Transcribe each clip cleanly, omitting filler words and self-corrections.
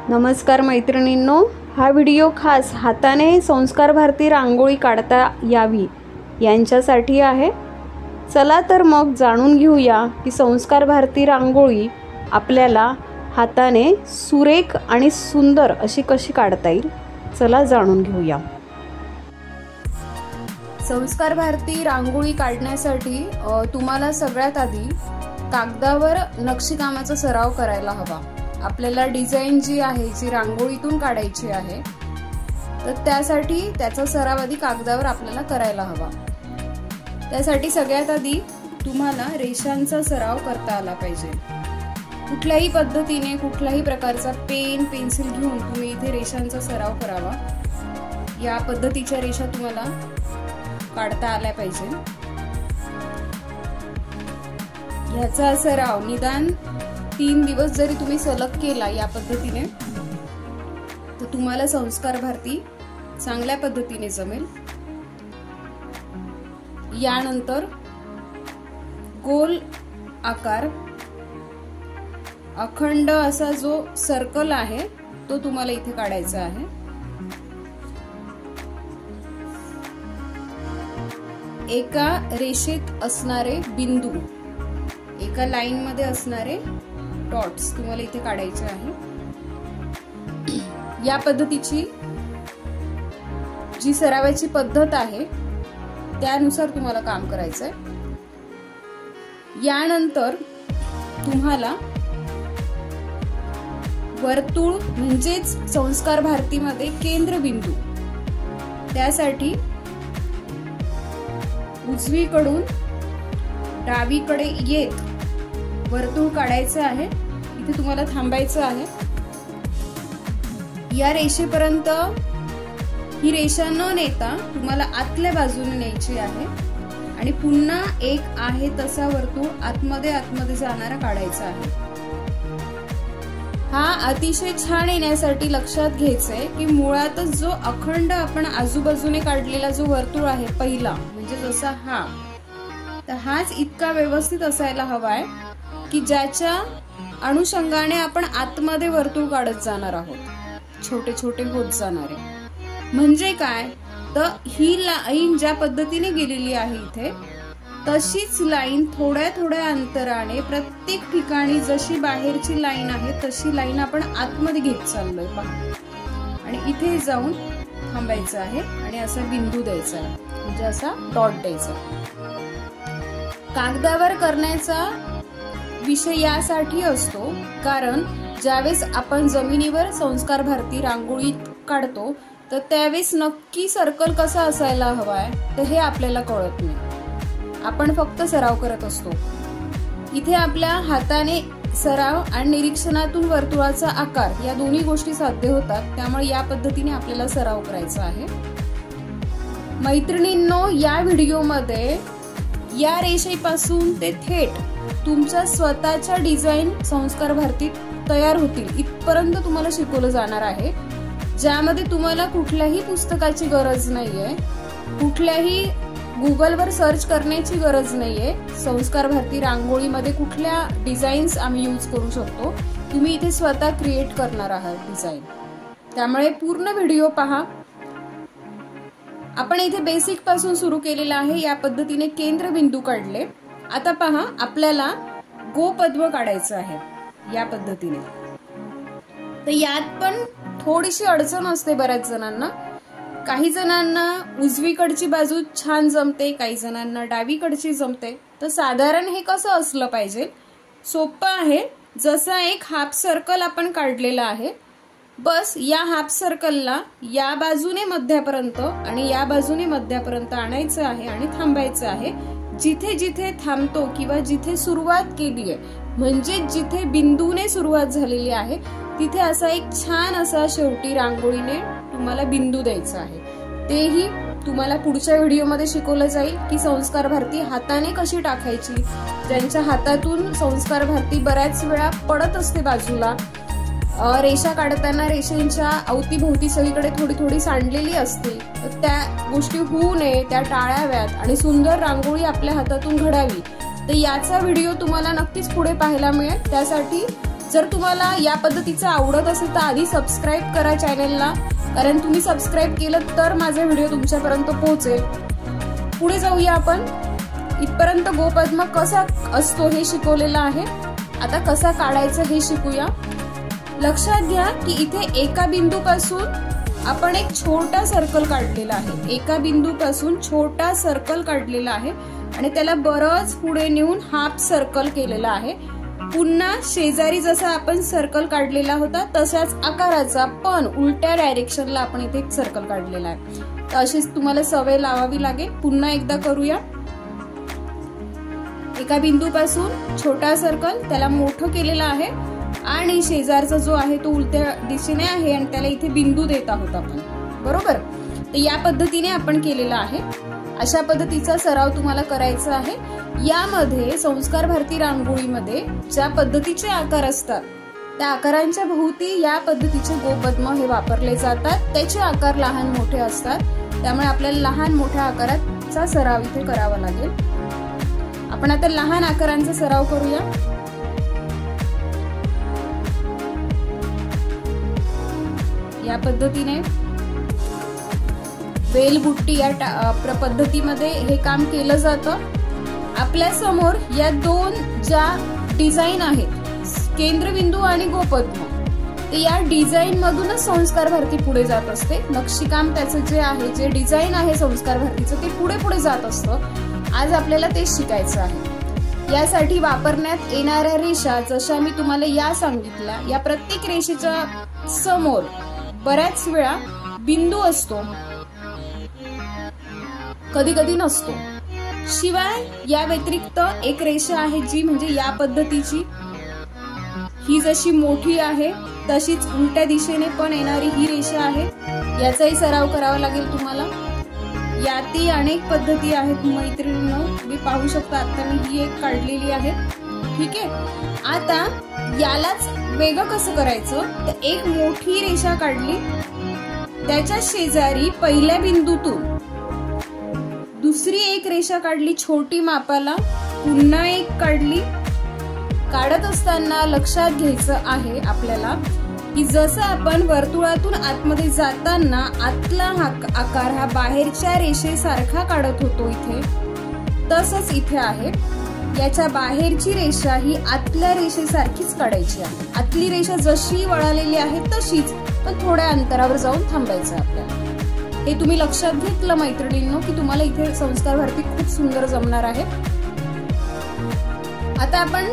नमस्कार मैत्रिणींनो, हा व्हिडिओ खास हाताने संस्कार भारती रांगोळी काढता यावी यांच्यासाठी आहे। चला तर मग जाणून घेऊया की संस्कार भारती रांगोळी आपल्याला हाताने सुरेख आणि सुंदर अशी कशी काढता येईल। चला जाणून घेऊया। संस्कार भारती रांगोळी काढण्यासाठी तुम्हाला सगळ्यात आधी कागदावर नक्षीकामाचा सराव करायला हवा। आपल्याला डिझाइन जी आहे जी रांगोळीतून काढायची आहे तर त्यासाठी त्याचा सराव आधी कागदावर आपल्याला करायला हवा। त्यासाठी सगळ्यात आधी तुम्हाला रेषांचा सराव करता आला पाहिजे। कुठल्याही पद्धतीने कुठल्याही प्रकारचा पेन पेन्सिल घेऊन तुम्ही इथे रेषांचा सराव करावा। या पद्धतीच्या रेषा तुम्हाला काढता आल्या पाहिजे। ह्याचा सराव निदान 3 दिवस जरी तुम्ही सलग केला या पद्धतीने तर तुम्हाला संस्कार भारती चांगल्या पद्धतीने जमेल। यानंतर गोल आकार अखंड असा जो सर्कल आहे तो तुम्हाला इथे काढायचा आहे। एका रेषेत असणारे बिंदू, एका लाईन मध्ये असणारे डॉट्स तुम्हाला इथे काढायचे आहे। या पद्धतीची जी सरावाची पद्धत आहे त्यानुसार तुम्हाला काम करायचं आहे। यानंतर तुम्हाला वर्तुळ म्हणजेच संस्कार भारतीमध्ये केंद्रबिंदू, त्यासाठी उजवीकडून डावीकडे येत वर्तुळ काढायचं आहे। इथे तुम्हाला थांबायचं आहे। या रेषेपर्यंत ही रेषा न नेता तुम्हाला आतल्या बाजूने न्यायची आहे आणि पुन्हा एक आहे तसा वर्तुळ आतमध्ये जाणारा काढायचा आहे। हा अतिशय छान येण्यासाठी लक्षात घ्यायचंय की मुळातच जो अखंड आपण आजूबाजूने काढलेला जो वर्तुळ आहे पहिला म्हणजे जसा हा, तर हाच इतका व्यवस्थित असायला हवाय की ज्याच्या अनुषंगाने आपण आतमध्ये वर्तुळ काढत जाणार आहोत, छोटे छोटे होत जाणारे। म्हणजे काय तर ही लाईन ज्या पद्धतीने गेलेली आहे इथे तशीच लाईन थोड्या थोड्या अंतराने प्रत्येक ठिकाणी जशी बाहेरची लाईन आहे तशी लाईन आपण आतमध्ये घेत चाललोय पहा। आणि इथे जाऊन थांबायचं आहे आणि असा बिंदू द्यायचा आहे म्हणजे असा डॉट द्यायचा। कागदावर करण्याचा विषय यासाठी असतो कारण ज्यावेळेस आपण जमिनीवर संस्कार भारती रांगोळी काढतो तर त्यावेळेस नक्की सर्कल कसा असायला हवाय तर हे आपल्याला कळत नाही। आपण फक्त सराव करत असतो। इथे आपल्या हाताने सराव आणि निरीक्षणातून वर्तुळाचा आकार या दोन्ही गोष्टी साध्य होतात। त्यामुळे या पद्धतीने आपल्याला सराव करायचा आहे। मैत्रिणींनो, या व्हिडिओमध्ये या रेषेपासून ते थेट तुमच्या स्वतःच्या डिझाइन संस्कार भारतीत तयार होतील इथपर्यंत तुम्हाला शिकवलं जाणार आहे, ज्यामध्ये तुम्हाला कुठल्याही पुस्तकाची गरज नाहीये, कुठल्याही गुगलवर सर्च करण्याची गरज नाहीये। संस्कार भारती रांगोळीमध्ये कुठल्या डिझाईन्स आम्ही यूज करू शकतो तुम्ही इथे स्वतः क्रिएट करणार आहात डिझाईन। त्यामुळे पूर्ण व्हिडिओ पहा। आपण इथे बेसिक पासून सुरू केलेला आहे। या पद्धतीने केंद्रबिंदू काढले। आता पहा आपल्याला गोपद्म काढायचं आहे या पद्धतीने। तर यात पण थोडीशी अडचण असते बऱ्याच जणांना। काही जणांना उजवीकडची बाजू छान जमते, काही जणांना डावीकडची जमते। तर साधारण हे कसं असलं पाहिजे, सोपं आहे। जसा एक हाफ सर्कल आपण काढलेला आहे, बस या हाफ सर्कलला या बाजूने मध्यापर्यंत आणि या बाजूने मध्यापर्यंत आणायचं आहे आणि थांबायचं आहे। जिथे जिथे थांबतो किंवा जिथे सुरुवात केली आहे म्हणजे जिथे बिंदूने सुरुवात झालेली आहे तिथे असा एक छान असा शेवटी रांगोळीने तुम्हाला बिंदू द्यायचा आहे। तेही तुम्हाला पुढच्या व्हिडिओमध्ये शिकवलं जाईल की संस्कार भारती हाताने कशी टाकायची। ज्यांच्या हातातून संस्कार भारती बऱ्याच वेळा पडत असते बाजूला, रेषा काढताना रेषेंच्या अवतीभोवती सगळीकडे थोडी थोडी सांडलेली असते, तर त्या गोष्टी होऊ नये, त्या टाळाव्यात आणि सुंदर रांगोळी आपल्या हातातून घडावी। तर याचा व्हिडिओ तुम्हाला नक्कीच पुढे पाहायला मिळेल। त्यासाठी जर तुम्हाला या पद्धतीचं आवडत असेल तर आधी सबस्क्राईब करा चॅनलला, कारण तुम्ही सबस्क्राईब केलं तर माझा व्हिडिओ तुमच्यापर्यंत पोहोचेल. पुढे जाऊया आपण. इथपर्यंत गोपद्म कसा असतो हे शिकवलेलं आहे. आता कसा काढायचं हे शिकूया. लक्षात घ्या की इथे एका बिंदूपासून आपण एक छोटा सर्कल काढलेला आहे. एका बिंदूपासून छोटा सर्कल काढलेला आहे आणि त्याला बरंच पुढे नेऊन हाफ सर्कल केलेला आहे. पुन्हा शेजारी जसा आपण सर्कल काढलेला होता तशाच आकाराचा पण उलट्या डायरेक्शनला आपण इथे एक सर्कल काढलेला आहे. तर अशीच तुम्हाला सवय लावावी लागेल. पुन्हा एकदा करूया. एका बिंदूपासून छोटा सर्कल, त्याला मोठं केलेला आहे आणि शेजारचा जो आहे तो उलट्या दिशेने आहे आणि त्याला इथे बिंदू देत आहोत आपण, बरोबर. तर या पद्धतीने आपण केलेला आहे. अशा पद्धतीचा सराव तुम्हाला करायचा आहे. यामध्ये संस्कार भारती रांगोळीमध्ये ज्या पद्धतीचे आकार असतात त्या आकारांच्या भोवती या पद्धतीचे गोपद्म हे वापरले जातात. त्याचे आकार लहान मोठे असतात, त्यामुळे आपल्याला लहान मोठ्या आकाराचा सराव इथे करावा लागेल. आपण आता लहान आकारांचा सराव करूया. या पद्धतीने वेलबुट्टी या पद्धतीमध्ये हे काम केलं जातं. आपल्या समोर या दोन ज्या डिझाईन आहेत, केंद्रबिंदू आणि गोपद्म, ते या डिझाईन मधूनच संस्कार भारती पुढे जात असते. नक्षीकाम त्याचं जे आहे, जे डिझाईन आहे संस्कार भारतीचं, ते पुढे पुढे जात असतं. आज आपल्याला ते शिकायचं आहे. यासाठी वापरण्यात येणाऱ्या रेषा जशा मी तुम्हाला या सांगितल्या, या प्रत्येक रेषेच्या समोर बऱ्याच वेळा बिंदू असतो, कधी कधी नसतो. शिवाय या व्यतिरिक्त एक रेषा आहे जी म्हणजे या पद्धतीची, ही जशी मोठी आहे तशीच उलट्या दिशेने पण येणारी ही रेषा आहे. याचाही सराव करावा लागेल तुम्हाला. यातही अनेक पद्धती आहेत मैत्रिणींनो, तुम्ही पाहू शकता. आता मी ही एक काढलेली आहे, ठीक आहे. आता यालाच वेगळं कसं करायचं, तर एक मोठी रेषा काढली, त्याच्या शेजारी पहिल्या बिंदूतून दुसरी एक रेषा काढली छोटी मापाला, पुन्हा एक काढली. काढत असताना लक्षात घ्यायचं आहे आपल्याला की जसं आपण वर्तुळातून आतमध्ये जाताना आतला आकार हा बाहेरच्या रेषेसारखा काढत होतो इथे, तसंच इथे आहे. याच्या बाहेरची रेषा ही आतल्या रेषेसारखीच काढायची आहे. आतली रेषा जशी वळालेली आहे तशीच, पण थोड्या अंतरावर जाऊन थांबायचं आपल्याला. हे तुम्ही लक्षात घेतलं मैत्रिणींनो की तुम्हाला इथे संस्कार भारती खूप सुंदर जमणार आहे. आता आपण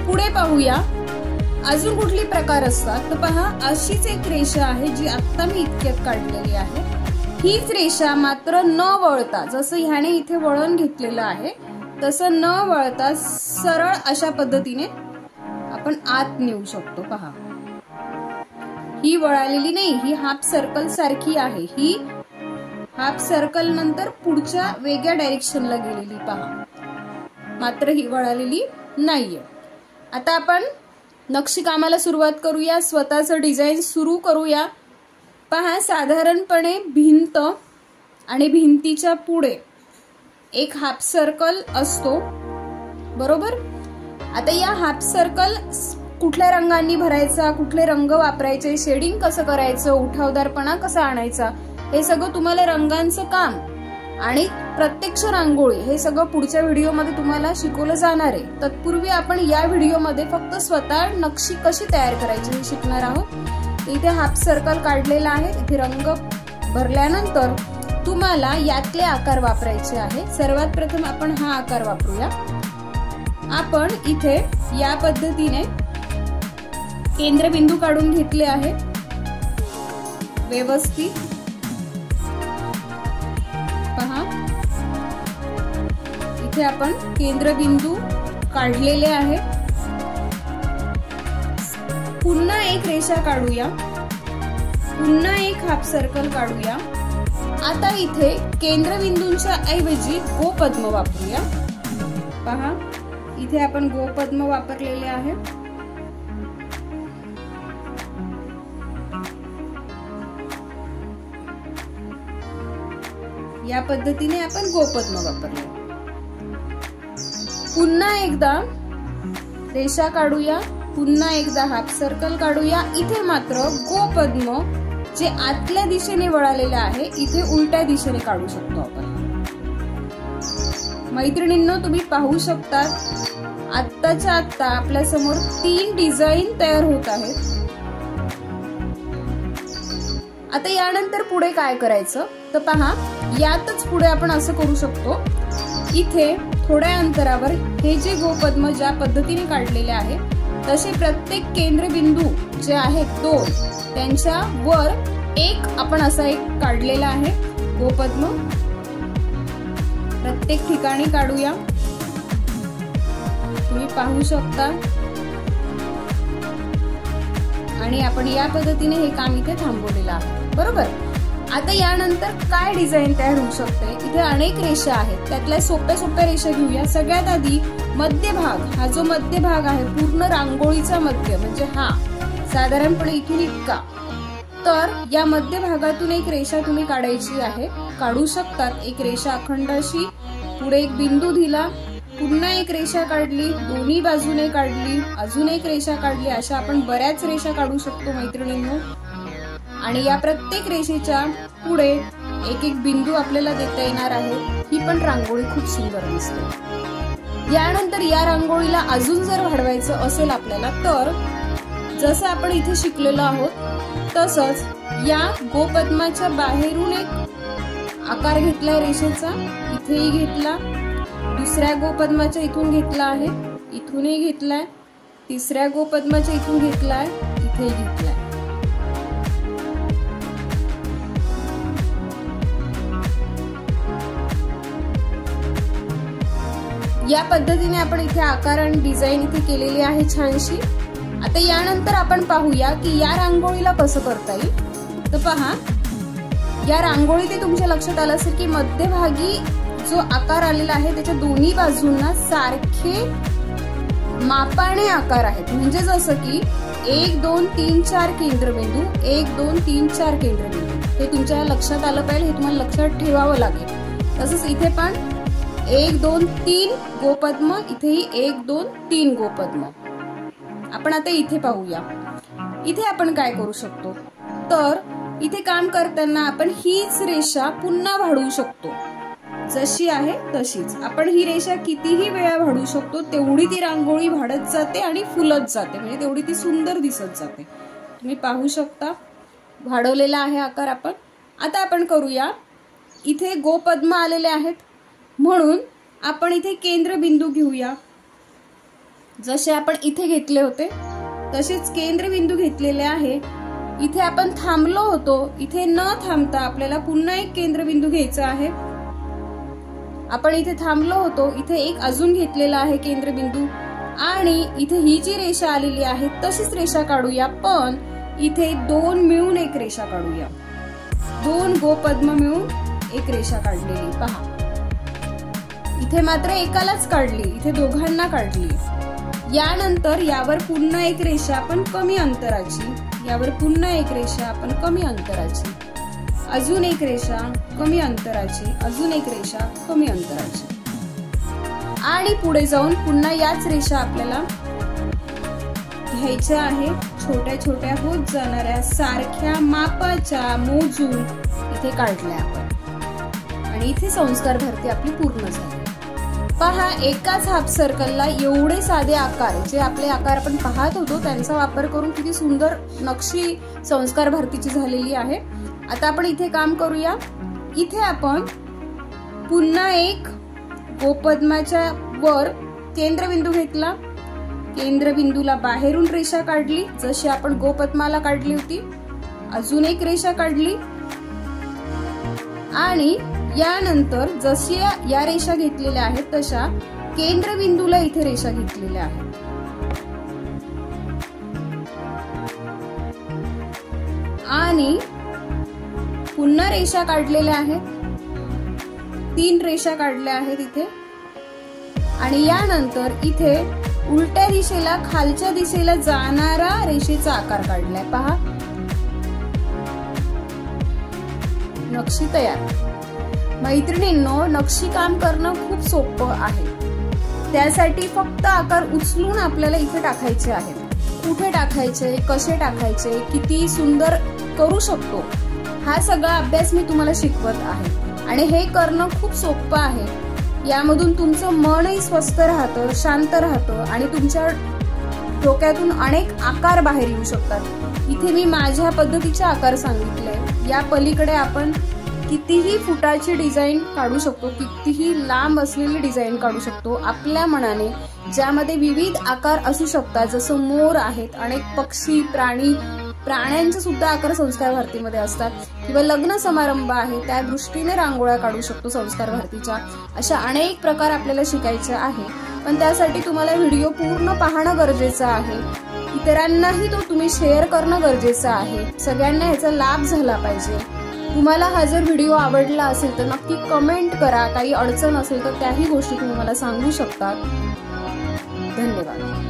पुढे पाहूया अजून कुठली प्रकार असतात. तर पहा, अशीच एक रेषा आहे जी आता मी इतक्यात काढलेली आहे. हीच रेषा मात्र न वळता, जसं ह्याने इथे वळण घेतलेलं आहे तसं न वळता सरळ अशा पद्धतीने आपण आत नेऊ शकतो. पहा, ही वळालेली नाही, ही हाफ सर्कल सारखी आहे. ही हाफ सर्कल नंतर पुढच्या वेगळ्या डायरेक्शनला गेलेली, पहा, मात्र ही वळालेली नाहीये. आता आपण नक्षीकामाला सुरुवात करूया. स्वतःचं डिझाईन सुरू करूया. पहा, साधारणपणे भिंत आणि भिंतीच्या पुढे एक हाफ सर्कल असतो, बरोबर. आता या हाफ सर्कल कुठल्या रंगांनी भरायचा, कुठले रंग वापरायचे, शेडिंग कसं करायचं, उठावदारपणा कसा आणायचा, हे सगळं तुम्हाला रंगांचं काम आणि प्रत्यक्ष रांगोळी हे सगळं पुढच्या व्हिडिओमध्ये तुम्हाला शिकवलं जाणार आहे. तत्पूर्वी आपण या व्हिडिओमध्ये फक्त स्वतः नक्षी कशी तयार करायची हे शिकणार आहोत. इथे हाफ सर्कल काढलेला आहे. इथे रंग भरल्यानंतर तुम्हाला यातले आकार वापरायचे आहे. सर्वात प्रथम आपण हा आकार वापरूया. आपण इथे या पद्धतीने केंद्रबिंदू काढून घेतले आहे व्यवस्थित. पहा, इथे आपण केंद्रबिंदू काढलेले आहे. पुन्हा एक रेषा काढूया, पुन्हा एक हाफ सर्कल काढूया. आता इथे केंद्रबिंदूंच्या ऐवजी गोपद्म वापरूया. पहा, इथे आपण गोपद्म वापरलेले आहे. या पद्धतीने आपण गोपद्म वापरले. पुन्हा एकदा रेषा काढूया, पुन्हा एकदा हाफ सर्कल काढूया। इथे मात्र गोपद्म जे आतल्या दिशेने वळालेले आहे इथे उलट्या दिशेने काढू शकतो आपण। मैत्रिणींनो, तुम्ही पाहू शकता आत्ताच्या आत्ता आपल्या समोर 3 डिझाईन तयार होत आहेत। आता यानंतर पुढे काय करायचं तर पहा, यातच पुढे आपण असं करू शकतो, इथे थोड्या अंतरावर हे जे गोपद्म ज्या पद्धतीने काढलेले आहे तसे प्रत्येक केंद्रबिंदू जे आहेत 2 त्यांच्या वर एक आपण असा एक काढलेला आहे गोपद्म। प्रत्येक ठिकाणी काढूया, तुम्ही पाहू शकता। आणि आपण या पद्धतीने हे काम इथे थांबवलेलं आहे, बरोबर। आता यानंतर काय डिझाईन तयार होऊ शकते, इथे अनेक रेषा आहेत, त्यातल्या सोप्या रेषा घेऊया। सगळ्यात आधी मध्यभाग, हा जो मध्यभाग आहे पूर्ण रांगोळीचा मध्य म्हणजे हा साधारणपणे इथून इतका, तर या मध्यभागातून एक रेषा तुम्ही काढायची आहे, काढू शकतात। एक रेषा अखंड अशी, पुढे एक बिंदू दिला, पुन्हा एक रेषा काढली, दोन्ही बाजूने काढली, अजून एक रेषा काढली, अशा आपण बऱ्याच रेषा काढू शकतो मैत्रिणींनो। आणि या प्रत्येक रेषेच्या पुढे एक एक बिंदू आपल्याला देता येणार आहे। ही पण रांगोळी खूप सुंदर दिसते। यानंतर या रांगोळीला अजून जर वाढवायचं असेल आपल्याला तर जसं आपण इथे शिकलेलो आहोत तसंच या गोपद्माच्या बाहेरून एक आकार घेतलाय रेषेचा, इथेही घेतला, दुसऱ्या गोपद्माच्या इथून घेतला आहे, इथूनही घेतलाय, तिसऱ्या गोपद्माच्या इथून घेतलाय, इथेही घेतलाय। या पद्धतीने आपण इथे आकार आणि डिझाईन इथे केलेली आहे छानशी। आता यानंतर आपण पाहूया की या रांगोळीला कसं करता येईल। तर पहा, या रांगोळी ते तुमच्या लक्षात आलं असेल की मध्यभागी जो आकार आलेला आहे त्याच्या दोन्ही बाजूंना सारखे मापाने आकार आहेत, म्हणजे जसं की 1 2 3 4 केंद्रबिंदू, 1 2 3 4 केंद्रबिंदू, हे तुमच्या लक्षात आलं पाहिजे, हे तुम्हाला लक्षात ठेवावं लागेल। तसंच इथे पण 1 2 3 गोपद्म, इथेही 1 2 3 गोपद्म। आपण आता इथे पाहूया, इथे आपण काय करू शकतो तर इथे काम करताना आपण हीच रेषा पुन्हा वाढवू शकतो, जशी आहे तशीच। आपण ही रेषा कितीही वेळा वाढवू शकतो, तेवढी ती रांगोळी वाढत जाते आणि फुलत जाते, म्हणजे तेवढी ती सुंदर दिसत जाते। तुम्ही पाहू शकता वाढवलेला आहे आकार आपण। आता आपण करूया, इथे गोपद्म आलेले आहेत म्हणून आपण इथे केंद्रबिंदू घेऊया, जसे आपण इथे घेतले होते तसेच केंद्रबिंदू घेतलेले आहे। इथे आपण थांबलो होतो, इथे न थांबता आपल्याला पुन्हा एक केंद्रबिंदू घ्यायचा आहे। आपण इथे थांबलो होतो, इथे एक अजून घेतलेला आहे केंद्रबिंदू, आणि इथे ही जी रेषा आलेली आहे तशीच रेषा काढूया, पण इथे 2 मिळून एक रेषा काढूया। 2 गोपद्म मिळून एक रेषा काढलेली पहा। इथे मात्र एकालाच काढली, इथे दोघांना काढली। यानंतर यावर पुन्हा एक रेषा आपण कमी अंतराची, यावर पुन्हा एक रेषा आपण कमी अंतराची, अजून एक रेषा कमी अंतराची, अजून एक रेषा कमी अंतराची, आणि पुढे जाऊन पुन्हा याच रेषा आपल्याला घ्यायच्या आहे, छोट्या छोट्या होत जाणाऱ्या सारख्या मापाच्या मोजून इथे काढल्या आपण, आणि इथे संस्कार भारती आपली पूर्ण झाली। पहा, एकाच हाफ सर्कलला एवढे साधे आकार, जे आपले आकार आपण पाहत होतो त्यांचा वापर करून किती सुंदर नक्षी संस्कार भारतीची झालेली आहे। आता आपण इथे काम करूया, इथे आपण पुन्हा एक गोपद्माच्या वर केंद्रबिंदू घेतला, केंद्रबिंदूला बाहेरून रेषा काढली, जशी आपण गोपद्माला काढली होती, अजून एक रेषा काढली, आणि यानंतर जशी या रेषा घेतलेल्या आहेत तशा केंद्रबिंदूला इथे रेषा घेतलेल्या आहेत, आणि पुन्हा रेषा काढलेल्या आहेत, 3 रेषा काढल्या आहेत इथे, आणि यानंतर इथे उलट्या दिशेला खालच्या दिशेला जाणारा रेषेचा आकार काढलाय पहा। नक्षी तयार। मैत्रिणींनो, नक्षी काम करणं खूप सोपं आहे, त्यासाठी फक्त आकार उचलून आपल्याला इथे टाकायचे आहेत। कुठे टाकायचे, कसे टाकायचे, किती सुंदर करू शकतो, हा सगळा अभ्यास मी तुम्हाला शिकवत आहे आणि हे करणं खूप सोपं आहे। यामधून तुमचं मनही स्वस्थ राहतं, शांत राहतं आणि तुमच्या डोक्यातून अनेक आकार बाहेर येऊ शकतात। इथे मी माझ्या पद्धतीचे आकार सांगितले। या पलीकडे आपण कितीही फुटाची डिझाईन काढू शकतो, कितीही लांब असलेली डिझाईन काढू शकतो आपल्या मनाने, ज्यामध्ये विविध आकार असू शकतात। जसं मोर आहेत, अनेक पक्षी, प्राण्यांचे सुद्धा आकार संस्कार भारतीमध्ये असतात, किंवा लग्न समारंभ आहे त्या दृष्टीने रांगोळ्या काढू शकतो संस्कार भारतीच्या। अशा अनेक प्रकार आपल्याला शिकायचे आहे, पण त्यासाठी तुम्हाला व्हिडिओ पूर्ण पाहणं गरजेचं आहे। इतरांनाही तो तुम्ही शेअर करणं गरजेचं आहे। सगळ्यांना याचा लाभ झाला पाहिजे। तुम्हाला हा जर व्हिडिओ आवडला असेल तर नक्की कमेंट करा। काही अडचण असेल तर त्याही गोष्टी तुम्ही मला सांगू शकता। धन्यवाद।